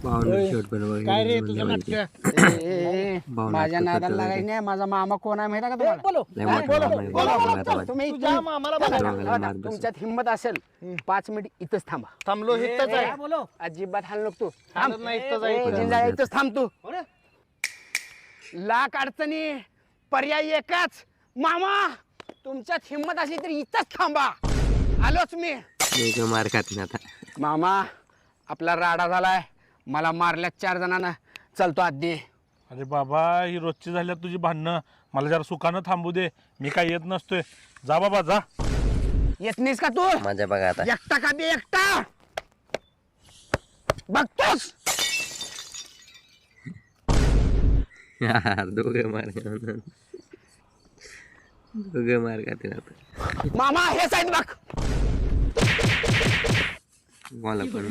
काय रे तुझं नाटक? माझ्या नादाला लागायचं नाही. माझा मामा कोण आहे माहिती का तुम्हाला? तुम्ही तुझ्या मामाला बघा. बघा, तुमच्यात हिंमत असेल 5 मिनिट इथंच थांबा. थांबलो इथंच आहे. अजिबात हाल नको तू. हालत नाही, इथंच आहे, इथंच. जिंजा, इथंच थांब तू. लाख अडचणी पर्याय एकच. मामा तुमच्यात हिंमत असली तर इथंच थांबा. आलोच मी. मार खात नाही आता. मामा आपला राडा झालाय. मला मारल्या 4 जणांना. चलतो आधी. अरे बाबा, ही रोजची झाल्यात तुझी भांडणं. मला जरा सुखानं थांबू दे. मी काय येत नसतोय. जा बाबा जा. येत नाहीस का तू? माझ्या बघा आता. एकटा का बी एकटा बघतोस? दोघे मार दोघे मार खाते आता. मामा हेच आहेत बघ. मला पण